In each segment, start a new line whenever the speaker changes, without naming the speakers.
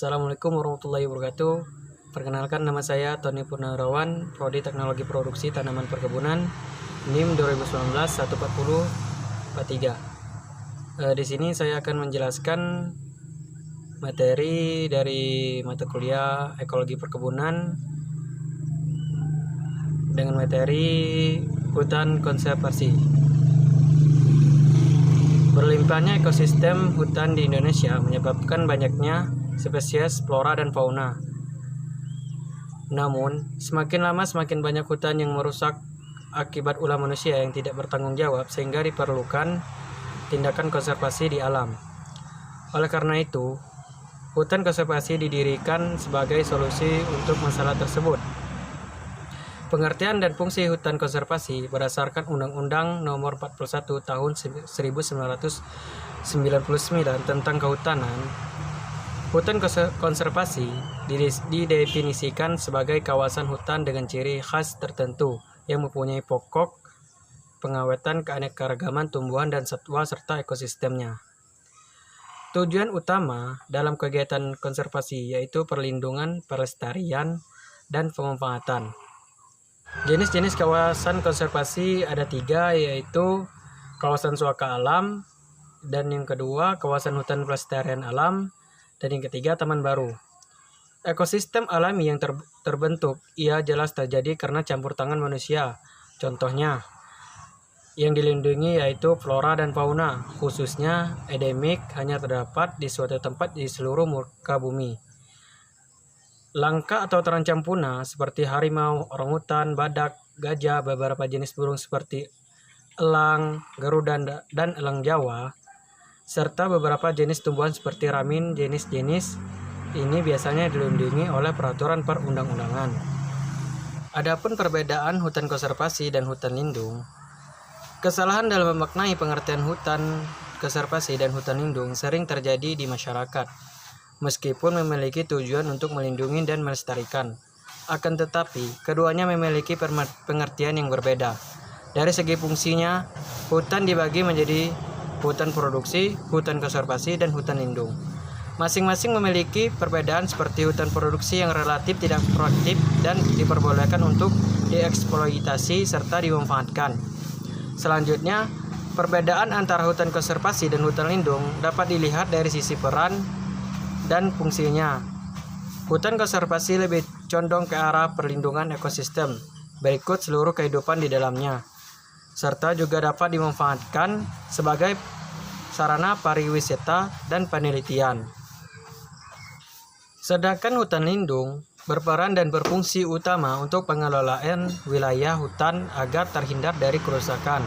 Assalamualaikum warahmatullahi wabarakatuh. Perkenalkan, nama saya Tony Purnawirawan, Prodi Teknologi Produksi Tanaman Perkebunan, NIM 2019-140-43. Di sini saya akan menjelaskan materi dari mata kuliah Ekologi Perkebunan dengan materi hutan konservasi. Berlimpahnya ekosistem hutan di Indonesia menyebabkan banyaknya spesies flora dan fauna. Namun, semakin lama semakin banyak hutan yang merusak akibat ulah manusia yang tidak bertanggung jawab, sehingga diperlukan tindakan konservasi di alam. Oleh karena itu, hutan konservasi didirikan sebagai solusi untuk masalah tersebut. Pengertian dan fungsi hutan konservasi berdasarkan Undang-Undang Nomor 41 Tahun 1999 tentang Kehutanan. Hutan konservasi didefinisikan sebagai kawasan hutan dengan ciri khas tertentu yang mempunyai pokok pengawetan keanekaragaman tumbuhan dan satwa serta ekosistemnya. Tujuan utama dalam kegiatan konservasi yaitu perlindungan, pelestarian, dan pemanfaatan. Jenis-jenis kawasan konservasi ada 3, yaitu kawasan suaka alam, dan yang kedua kawasan hutan pelestarian alam, dan yang ketiga taman baru. Ekosistem alami yang terbentuk ia jelas terjadi karena campur tangan manusia. Contohnya, yang dilindungi yaitu flora dan fauna, khususnya endemik hanya terdapat di suatu tempat di seluruh muka bumi. Langka atau terancam punah seperti harimau, orangutan, badak, gajah, beberapa jenis burung seperti elang, garuda, dan elang Jawa, serta beberapa jenis tumbuhan seperti ramin. Jenis-jenis ini biasanya dilindungi oleh peraturan perundang-undangan. Adapun perbedaan hutan konservasi dan hutan lindung, kesalahan dalam memaknai pengertian hutan konservasi dan hutan lindung sering terjadi di masyarakat. Meskipun memiliki tujuan untuk melindungi dan melestarikan, akan tetapi keduanya memiliki pengertian yang berbeda. Dari segi fungsinya, hutan dibagi menjadi hutan produksi, hutan konservasi, dan hutan lindung. Masing-masing memiliki perbedaan, seperti hutan produksi yang relatif tidak produktif dan diperbolehkan untuk dieksploitasi serta dimanfaatkan. Selanjutnya, perbedaan antara hutan konservasi dan hutan lindung dapat dilihat dari sisi peran dan fungsinya. Hutan konservasi lebih condong ke arah perlindungan ekosistem, berikut seluruh kehidupan di dalamnya, serta juga dapat dimanfaatkan sebagai sarana pariwisata dan penelitian. Sedangkan hutan lindung berperan dan berfungsi utama untuk pengelolaan wilayah hutan agar terhindar dari kerusakan,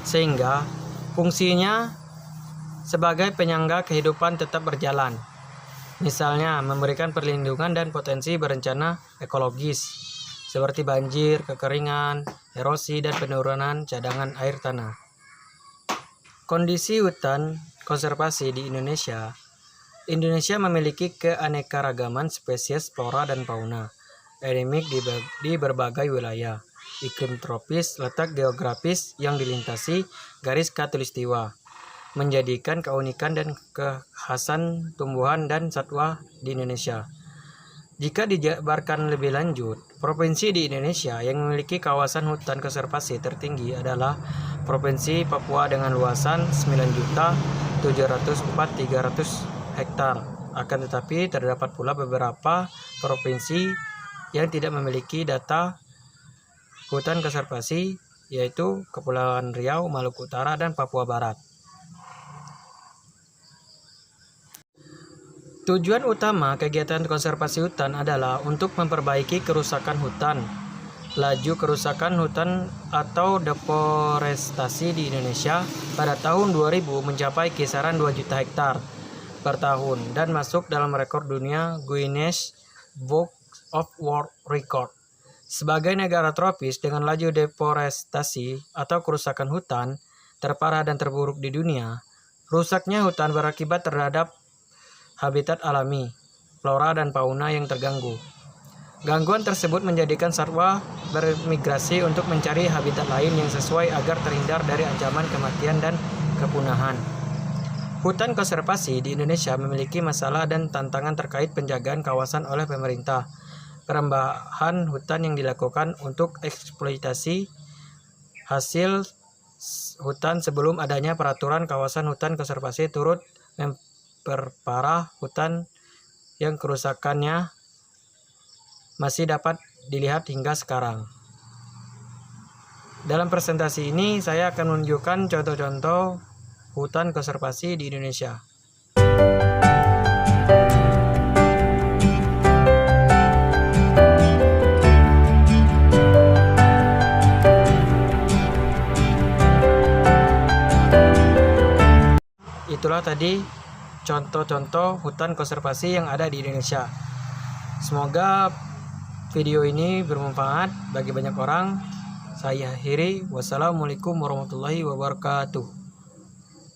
sehingga fungsinya sebagai penyangga kehidupan tetap berjalan. Misalnya, memberikan perlindungan dan potensi berencana ekologis, seperti banjir, kekeringan, erosi, dan penurunan cadangan air tanah. Kondisi hutan konservasi di Indonesia. Indonesia memiliki keanekaragaman spesies flora dan fauna, endemik di berbagai wilayah, iklim tropis, letak geografis yang dilintasi garis khatulistiwa, menjadikan keunikan dan kekhasan tumbuhan dan satwa di Indonesia. Jika dijabarkan lebih lanjut, provinsi di Indonesia yang memiliki kawasan hutan konservasi tertinggi adalah Provinsi Papua dengan luasan 9.704.300 hektar. Akan tetapi terdapat pula beberapa provinsi yang tidak memiliki data hutan konservasi, yaitu Kepulauan Riau, Maluku Utara, dan Papua Barat. Tujuan utama kegiatan konservasi hutan adalah untuk memperbaiki kerusakan hutan. Laju kerusakan hutan atau deforestasi di Indonesia pada tahun 2000 mencapai kisaran 2 juta hektar per tahun dan masuk dalam rekor dunia Guinness Book of World Record. Sebagai negara tropis dengan laju deforestasi atau kerusakan hutan terparah dan terburuk di dunia, rusaknya hutan berakibat terhadap habitat alami, flora dan fauna yang terganggu. Gangguan tersebut menjadikan satwa bermigrasi untuk mencari habitat lain yang sesuai agar terhindar dari ancaman kematian dan kepunahan. Hutan konservasi di Indonesia memiliki masalah dan tantangan terkait penjagaan kawasan oleh pemerintah. Perambahan hutan yang dilakukan untuk eksploitasi hasil hutan sebelum adanya peraturan kawasan hutan konservasi turut memperparah hutan yang kerusakannya masih dapat dilihat hingga sekarang. Dalam presentasi ini saya akan menunjukkan contoh-contoh hutan konservasi di Indonesia. Itulah tadi contoh-contoh hutan konservasi yang ada di Indonesia. Semoga video ini bermanfaat bagi banyak orang. Saya akhiri. Wassalamualaikum warahmatullahi wabarakatuh.